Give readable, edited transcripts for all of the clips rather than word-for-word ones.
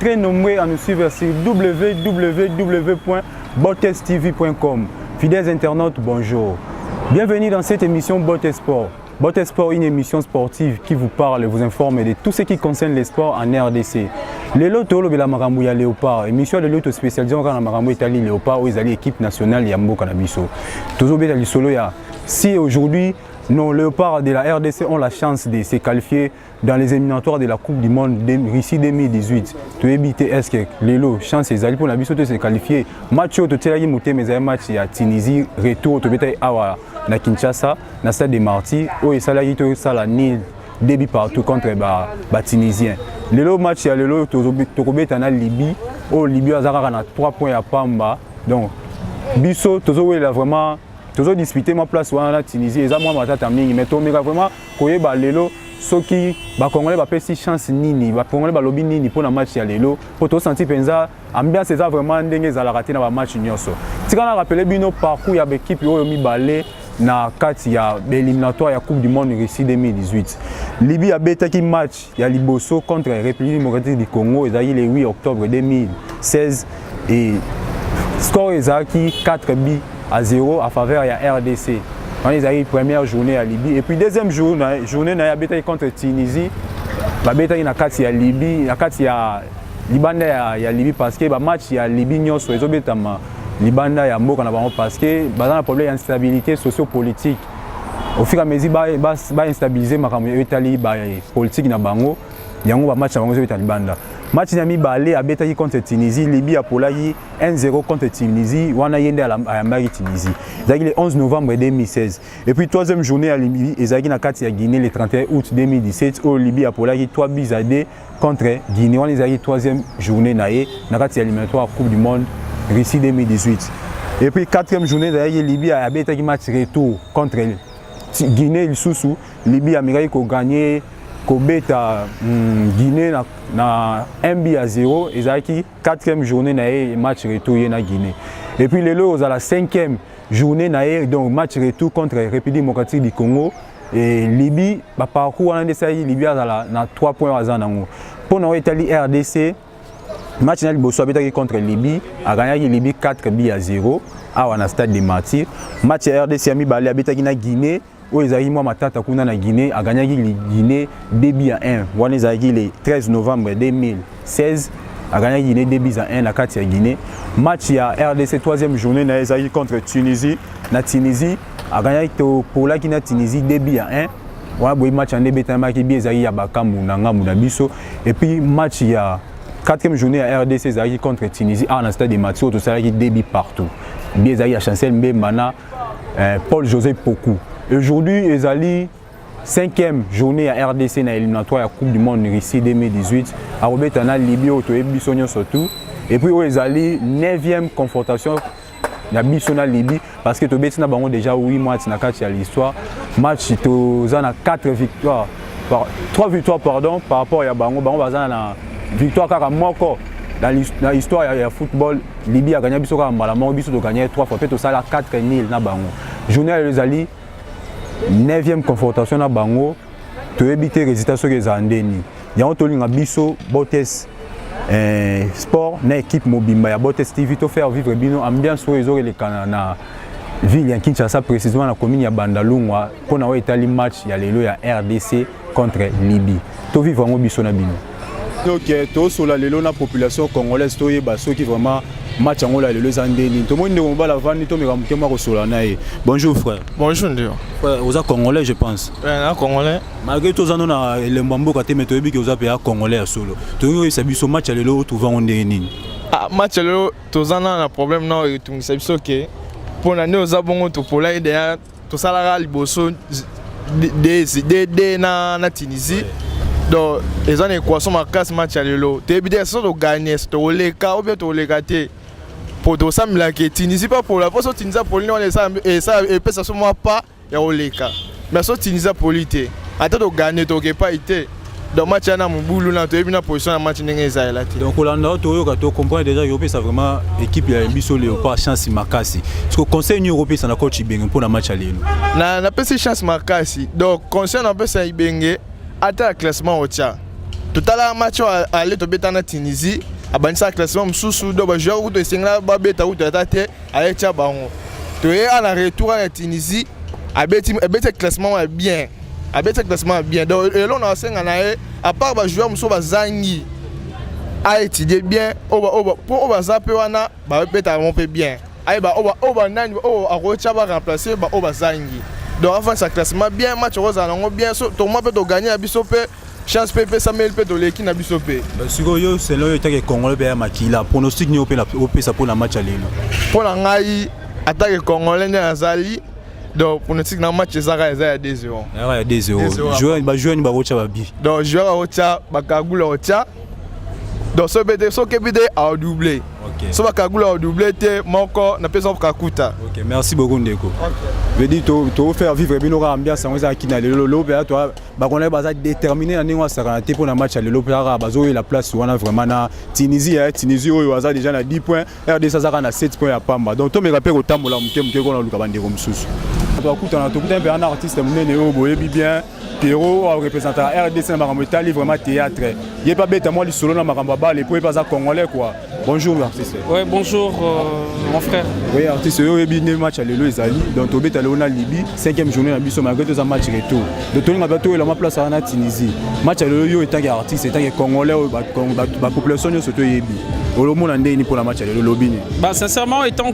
très nombreux à nous suivre sur www.bottestv.com. Fidèles internautes, bonjour. Bienvenue dans cette émission Botte Sport. Botte Sport, une émission sportive qui vous parle et vous informe de tout ce qui concerne les sports en RDC. Le loto de la Maramouya Léopard, émission de loto spécialisée en Maramouya Italie Léopard, où ils allaient l'équipe nationale Yambo Canabiso. Toujours bien à solo. Si aujourd'hui, nos Léopards de la RDC ont la chance de se qualifier dans les éliminatoires de la Coupe du Monde de Russie 2018, tu éviter est-ce que les lots chance les alliés pour la biso de se qualifier. Match au total y monter mais un match à Tunisie retour tu beta awa na Kinshasa na stade de Marty où et ça là y to ça la nil début partout contre ba Tunisien. Le lot match ya le lot to beta na Libye au Libye azara na 3 points à Pamba. Donc biso tozo là vraiment toujours disputer ma place en Tunisie et ça moi matata mingi mais to mega vraiment koyeba lelo soki ba congolais ba pesi chance nini ba congolais ba lobby nini pour na match ya lelo pour to sentir penza ambiance ça vraiment ndenge za la rater na ba match nyonso tika na rappeler bino parcours ya équipe oyo mibale na kati ya éliminatoire ya Coupe du Monde Russie 2018 Libye a betaki match ya liboso contre République démocratique du Congo ezali le 8 octobre 2016 et score ezaki 4 buts à 0 à faveur de la RDC. On a eu la première journée à Libye. Et puis deuxième journée, on a eu contre Tunisie. On a eu la Libye, la Libye parce que le match à Libye, nous avons eu Libanda parce que il y a un problème d'instabilité socio-politique. Au fur et à mesure, il y a instabiliser l'Italie politique. Il y a un match à Libanda. Match Nami Balé a bétaillé contre Tunisie, Libye a polayi 1-0 contre Tunisie, Wana Yende à Mari Tunisie. C'est le 11 novembre 2016. Et puis troisième journée à Libye, Ezagi Nakati a Guinée le 31 août 2017, où Libye a polayi 3 buts à 2 contre Guinée. On a troisième journée Naé, Nakati éliminatoire Coupe du Monde Russie 2018. Et puis quatrième journée Libye a bétaillé match retour contre Guinée il Soussou, Libye a gagné Kobeta Guinée na 1 but à 0 et ça qui quatrième journée na match retour na Guinée et puis le lot à la cinquième journée na donc match retour contre République démocratique du Congo et Libye ba parcours on a essayé Libye na 3 points à zanango pour na Italie RDC match na liboso abeta contre Libye a gagné Libye 4 buts à 0 à na stade de Martyrs match RDC a mis balé abeta na Guinée où ils arrivent à Matata Kuna na Guinée a gagné Guinée 2 buts à 1. On les a le 13 novembre 2016 a gagné Guinée 2 buts à 1 na Katia Guinée. Match à RDC troisième journée na Isaïe contre Tunisie. Na Tunisie a gagné pour la Guinée Tunisie 2 buts à 1. Voilà boy match en débeta ma qui bien Isaïe à Bakamu na Ngamu na Biso et puis match à quatrième journée à RDC Isaïe contre Tunisie à na stade de Mathieu tout ça qui 2 buts partout. Bien Isaïe à Chancel Mbemana Paul José Pokou. Aujourd'hui, ils allaient 5e journée à RDC dans l'éliminatoire à la Coupe du Monde Russie 2018. À Robetana, Libye, surtout. Et puis, ils allaient 9e confrontation à Bissona Libye. Parce que Tobetsina a déjà 8 matchs dans l'histoire. Match, ils ont 4 victoires. 3 victoires pardon, par rapport à Bango. Bango a une victoire car encore. Dans l'histoire du football, Libye a gagné Bissona Malamor. Bissona a gagné 3 fois. Peut-être 4 000 dans Bango. Journée à Lezali. 9e confrontation na bango to éviter résultat sur les andeni ya otolinga biso Bottes sport na équipe mobimba ya Bottes TV to faire vivre bino ambiance so ezore le kana ville ya Kinshasa précisément na commune ya Bandalungwa pour na Italie match ya lelo ya RDC contre Libye to vivre ngo biso na bino donc to sur la lelo na population congolaise to yeba so qui vraiment match en là les andeni tout le monde ne va la vendre to meka mukema ko sola na ye bonjour frère bonjour ndio frère vous êtes congolais je pense un congolais malgré tout ça na le mbambo ka te meto ebi que vous appelez congolais solo to yo ça biso match le lo tout vend ndeni ah match le lo to zana na problème na to ngisa biso ke pour na ne za bongo to pola ide to sala liboso de na Tunisie donc ils ont une équation marquée match le lo te ebi de so to gagner to le ka ou bien to le gâter pour tout ça mais que Tunisie pas pour la parce que Tunisie pour nous ça et ça et ça sur moi pas ya oleka mais ça Tunisie pour l'ité attends de gagner to pas été donc match na mubulu na to ebina position na match ndenge za là donc Olanda to yo ka to comprendre déjà Europe ça vraiment équipe ya biso Léopard chance makasi parce que conseil européen ça na coach Ibenge pour la match à lelo na pesi chance makasi donc conseil na pesi Ibenge ata classement au tia tout à l'heure match aller to beta na Tunisie abandisa classement mususu do ba joueur to singla ba beta ou tatate ayecha bango to e à la retour à Tunisie abeti classement bien abeti classement bien donc et là on a senga na à part ba joueur mususu bazangi a étudier bien pour zape wana ba beta mon peu bien ay ba nani a rocha ba remplacer ba bazangi donc avant ça classement bien match rosa nango bien so to moi peut to gagner à bisope chance PP Samuel peut to l'équipe na bisope siko yo c'est là que congolais be makila pronostic ni opé ça pour la match aller pour la ngai attaque congolais na azali donc pronostic na match ezaka ya 2-0 ya 2-0 joueur ni ba rocha ba bi donc joueur rocha ba kagula rocha donc so bete so kebide a doublé so ba kagula a doublé te moko na pesa kakuta. OK, merci beaucoup Ndeko. Je dis to faire vivre bien l'ambiance en ça qui na le be toi ba connait ba déterminé na ningo ça raté pour le match le lopera bazo la place wana vraiment na Tunisie oyo aza déjà na 10 points RD ça na 7 points à Pamba donc to me rappelle otambola muke ko na luka bandeko mususu to kuta un artiste munene o boyebi bien Pierrot représentant RDC na makambo etali vraiment théâtre yé pas bête moi li solo na makambo ba les po pas za congolais quoi. Bonjour artiste. Ouais, bonjour mon frère. Oui, artiste yo yebi ne match alelo ezali donc to beta le na Libye 5e journée na biso malgré deux match retour donc to nga bato la place na Tunisie match alelo yo etant artiste etant congolais ba population yo surtout yebi au monde ndé ni pour la match alelo lobini. Bah sincèrement étant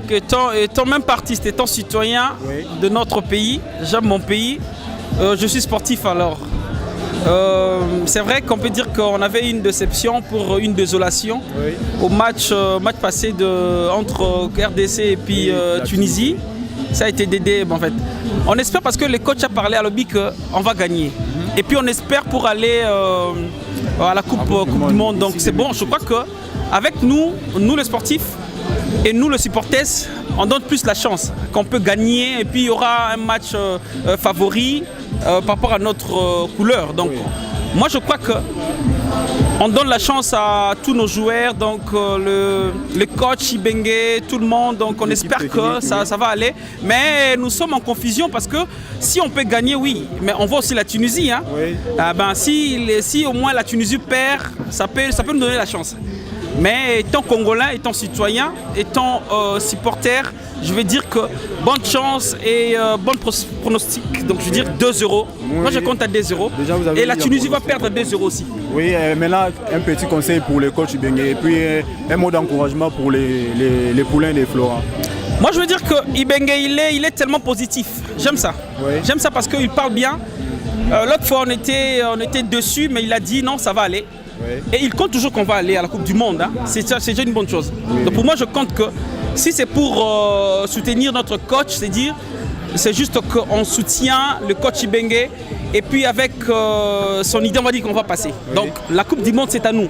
même pas artiste étant citoyen de notre pays, j'aime mon pays. Je suis sportif alors. C'est vrai qu'on peut dire qu'on avait une déception pour une désolation au match passé entre RDC et puis Tunisie. Ça a été dédé en fait. On espère parce que le coach a parlé à l'obby qu'on va gagner. Et puis on espère pour aller à la coupe du Monde. Donc c'est bon, je crois qu'avec nous les sportifs et nous les supporters, on donne plus la chance qu'on peut gagner et puis il y aura un match favori par rapport à notre couleur. Donc moi je crois que on donne la chance à tous nos joueurs, donc le coach Ibenge, tout le monde, donc on espère que ça va aller. Mais nous sommes en confusion parce que si on peut gagner, oui, mais on voit aussi la Tunisie. Hein. Si au moins la Tunisie perd, ça peut nous donner la chance. Mais étant Congolais, étant citoyen, étant supporter, je vais dire que bonne chance et bon pronostic. Donc je veux dire 2-0. Moi je compte à 2-0. Et la Tunisie va perdre 2-0 aussi. Oui, maintenant un petit conseil pour les coachs Ibenge et puis un mot d'encouragement pour les poulains des Florent. Moi je veux dire que Ibenge il est tellement positif. J'aime ça. J'aime ça parce qu'il parle bien. L'autre fois on était dessus mais il a dit non ça va aller. Et il compte toujours qu'on va aller à la Coupe du Monde. Hein. C'est déjà une bonne chose. Donc pour moi, je compte que si c'est pour soutenir notre coach, c'est juste qu'on soutient le coach Ibenge et puis avec son idée, on va dire qu'on va passer. Donc la Coupe du Monde, c'est à nous.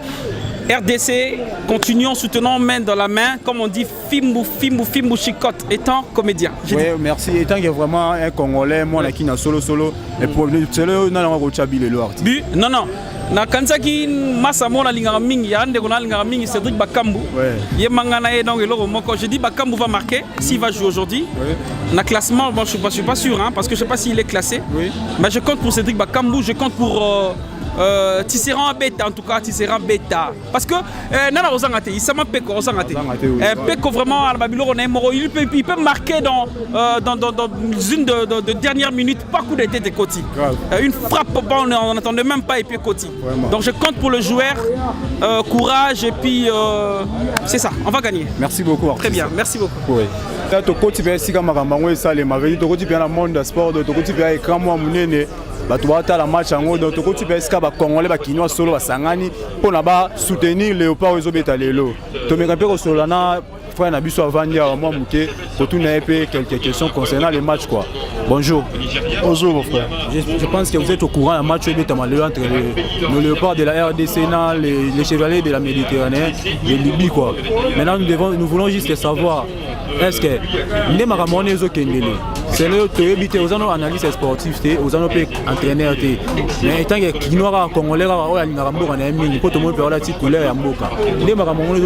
RDC, continuons, soutenons main dans la main, comme on dit, Fimbu Chicotte, étant comédien. Oui, merci. Étant qu'il y a vraiment un Congolais, moi, qui n'a solo. Et pour c'est le non. Na kansaki masamo na lingara mingi ande kona lingara mingi Cédric Bakambu ye mangana et donc eloko moko je dis Bakambu va marquer s'il va jouer aujourd'hui na classement bon je suis pas sûr hein, parce que je sais pas s'il est classé mais je compte pour Cédric Bakambu je compte pour Tisserand Beta en tout cas Tisserand Beta parce que nana ozangate il s'ama Peko ozangate Peko vraiment à Babylone on est mort il peut marquer dans une de dernière minute pas coup de tête de Koti une frappe on n'attendait même pas et puis Koti donc je compte pour le joueur courage et puis c'est ça on va gagner. Merci beaucoup. Très bien merci beaucoup. Oui. To Koti pe sika makambango esale maveli to Koti pe na monde de sport to Koti pe écran moi munene bato batala match yango donc to Koti pe sika ba congolais ba kinwa solo basangani pona ba soutenir Léopard ezobeta lelo to meka pe ko solo na frère na biso avandi à moi muke pour tout na pe quelques questions concernant les matchs quoi. Bonjour. Bonjour mon frère. Je pense que vous êtes au courant d'un match entre le Léopard de la RDC et les Chevaliers de la Méditerranée et Libye quoi. Maintenant nous voulons juste savoir est-ce que les Maramone c'est le éviter aux analystes sportifs, aux entraîneurs, mais tant que qui n'aura congolais à l'Ingarambo en ami, pour tout le monde peut avoir la petite couleur à Mboka. Les Maramone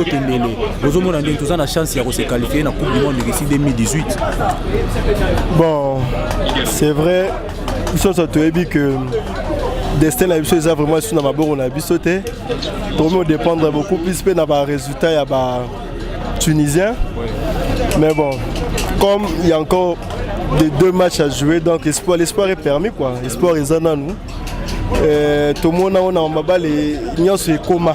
aux hommes ont tous la chance de se qualifier dans la Coupe du Monde d'ici 2018. Bon, c'est vrai, ça te dit que destin na biso eza vraiment sur na maboko na biso te. Tomo dépendre beaucoup plus pe na ba résultat ya ba tunisien. Mais bon, comme il y a encore des 2 matchs à jouer, donc l'espoir est permis quoi. L'espoir est en nous. Tout le monde a mabal et nyos e coma.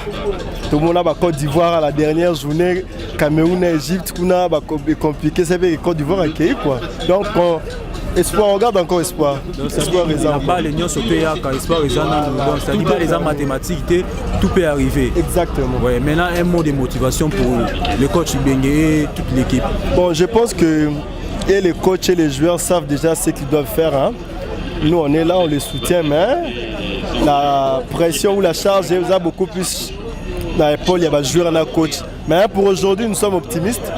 Tout le monde a Côte d'Ivoire à la dernière journée, Cameroun et Égypte, qu'on a compliqué, c'est vrai que Côte d'Ivoire a accueilli quoi. Donc espoir, on garde encore espoir. Espoir là-bas, les nyos peut y avoir espoir donc c'est-à-dire les mathématiques, tout peut arriver. Exactement. Ouais, maintenant un mot de motivation pour le coach Bengue et toute l'équipe. Bon, je pense que et les coachs et les joueurs savent déjà ce qu'ils doivent faire. Hein. Nous, on est là, on les soutient, mais la pression ou la charge est beaucoup plus dans l'épaule, il y a des joueurs et un coach. Mais pour aujourd'hui, nous sommes optimistes.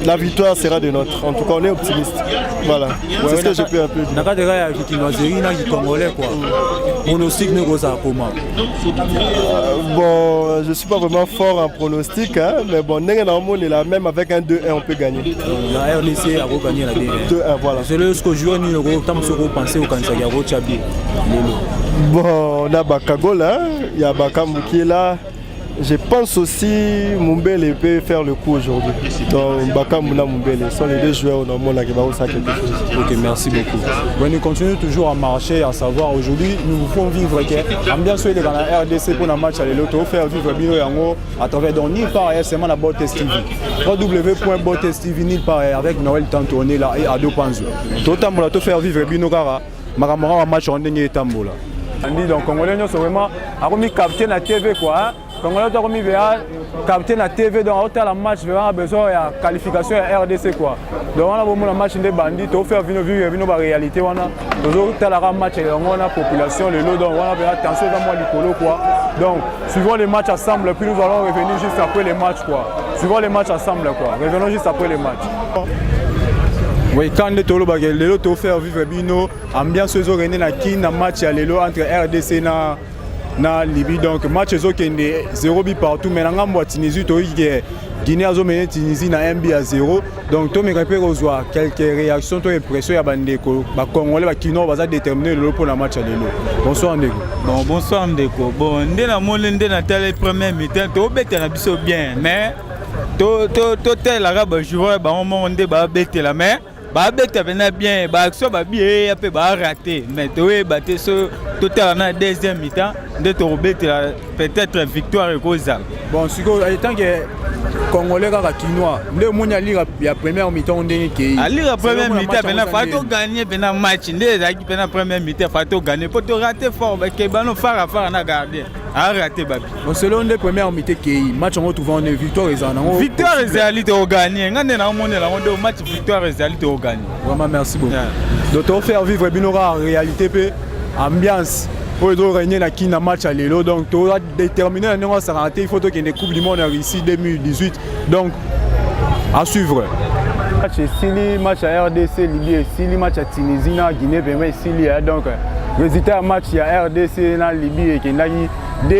La victoire sera de notre. En tout cas, on est optimiste. Voilà. C'est ce que je peux un peu dire. Bon, je ne suis pas vraiment fort en pronostic, hein, mais bon, on est là, même avec un 2-1, on peut gagner. La RDC a gagné la 2-1. Voilà. C'est le que joueur nous avons pensé au Kansagaro Chabi. Bon, on a Bakago là, il y a Bakamou qui est là. Je pense aussi Mumbele peut faire le coup aujourd'hui. Donc Bakamuna Mumbele sont les 2 joueurs au monde qui vont faire quelque chose. Ok, merci beaucoup. Bon, nous continuons toujours à marcher, à savoir aujourd'hui nous pouvons vivre ambiance dans la RDC pour un match à l'Eloto, faire vivre Bino Yango à travers donc nulle part seulement la Bottes TV. www.bottestv nulle part avec Noël Tantoné là et Ado Panzo. Tout temps pour faire vivre Bino Kara, Maramara match en dernier tambola. On dit donc Congolais sont vraiment a remis capitaine à TV quoi. Congolais ont remis capitaine à TV donc on a match vraiment besoin de qualification à RDC quoi. Donc on a vraiment un match des bandits, on fait vivre la réalité on a toujours la match on a population le lot donc on a bien attention dans moi l'icolo quoi. Donc suivant les matchs ensemble puis nous allons revenir juste après les matchs quoi. Suivant les matchs ensemble quoi. Revenons juste après les matchs. Oui, quand les tolo bagay lelo to faire vivre bino ambiance zo rené na kin na match ya lelo entre RDC na Libye donc match zo kende 0 but partout mais na ngambo Tunisie to yike Guinée azo mené Tunisie na 1 but à 0 donc to me repère ozwa quelques réactions to impression ya bandeko ba congolais ba kino baza déterminer lelo pour la match ya lelo. Bonsoir ndeko. Bon bonsoir ndeko. Bon ndena mole ndena tele première mi-temps to beta na biso bien mais to tel arabe joueur ba moment ndé ba beta la mais ba beta bena bien ba action ba bien après ba raté mais to batté ce total en deuxième mi-temps de to beta peut-être victoire et cause. Bon siko tant que congolais ka kinois ndé munya lira ya première mi-temps ndenge ki ali la première mi-temps bena fato gagner bena match ndé za ki bena première mi-temps fato gagner pour to rater fort ba ke bano fara na gardien a raté babi. Bon selon les premières mi-temps ki match on retrouve en victoire et victoire et réalité au gagner ngane na monde la monde match victoire et réalité au gagner. Vraiment merci beaucoup. Donc on faire vivre binora réalité pe ambiance pour régner la kin match à l'élo donc tu as déterminé la ça raté il faut que les coupe du monde en Russie 2018 donc à suivre. Match Sili match à RDC Libye Sili match à Tunisie na Guinée vraiment Sili donc résultat match à RDC na Libye qui n'a 2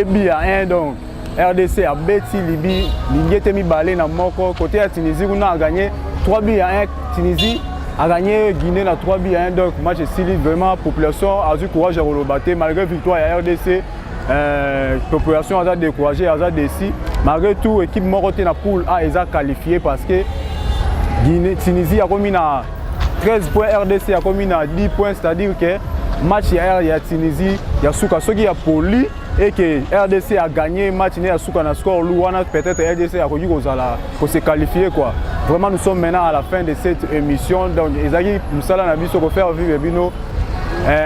buts à 1 donc RDC a battu Libye Libye était mis balé na moko côté à Tunisie on a gagné 3 buts à 1 Tunisie a gagné Guinée na 3 buts à 1 donc match Sili vraiment population a eu courage à rebattre malgré victoire à RDC population a découragé a déçu malgré tout équipe Moroté na poule A est qualifiée parce que Guinée Tunisie a commis na 13 points RDC a commis na 10 points c'est-à-dire que match hier il y a Tunisie il y a Souka ce qui a poli et que RDC a gagné match il y a Souka na score louana peut-être RDC a connu pour se qualifier quoi. Vraiment nous sommes maintenant à la fin de cette émission donc Ezaki Moussala na biso ko faire vivre bino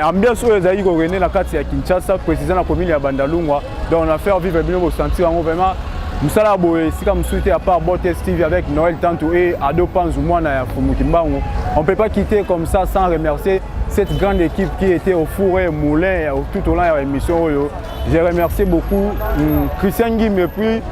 ambiance où Ezaki ko rené na kati ya Kinshasa précisément la commune ya Bandalungwa donc on a fait vivre bino pour sentir vraiment Moussala boye sika msuite à part Bottes TV avec Noël Tantou et Ado Panzo mwana ya Fumukimbango. On peut pas quitter comme ça sans remercier cette grande équipe qui était au four et moulin tout au long de l'émission. J'ai remercié beaucoup Christian Guim et puis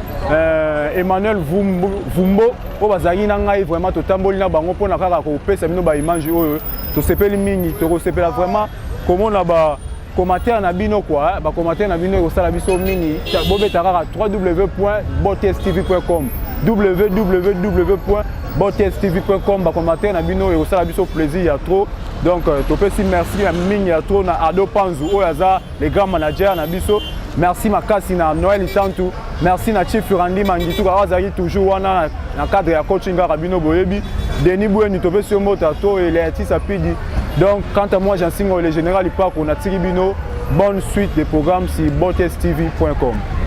Emmanuel Vumbo au bazari nangai vraiment to tamboli na bango pona kaka ko pesa mino ba image oyo to sepeli mingi to sepela vraiment comment na ba commentaire na bino quoi ba commentaire na bino ko sala biso mingi bobeta kaka www.bottestv.com www.bottestv.com ba commentaire na bino ko sala biso plaisir ya trop Donc topesi merci à mingi ya to na Ado Panzu oyaza les grands managers na biso. Merci makasi na Noël Itantu. Merci na Chief Randi Mangitu kawazaki toujours wana na cadre ya coaching Rabino Boyebi. Denis Boueni topesi mota to et les artistes apidi. Donc quant à moi j'enseigne le général Ipak on a Tiribino. Bonne suite des programmes sur botestv.com.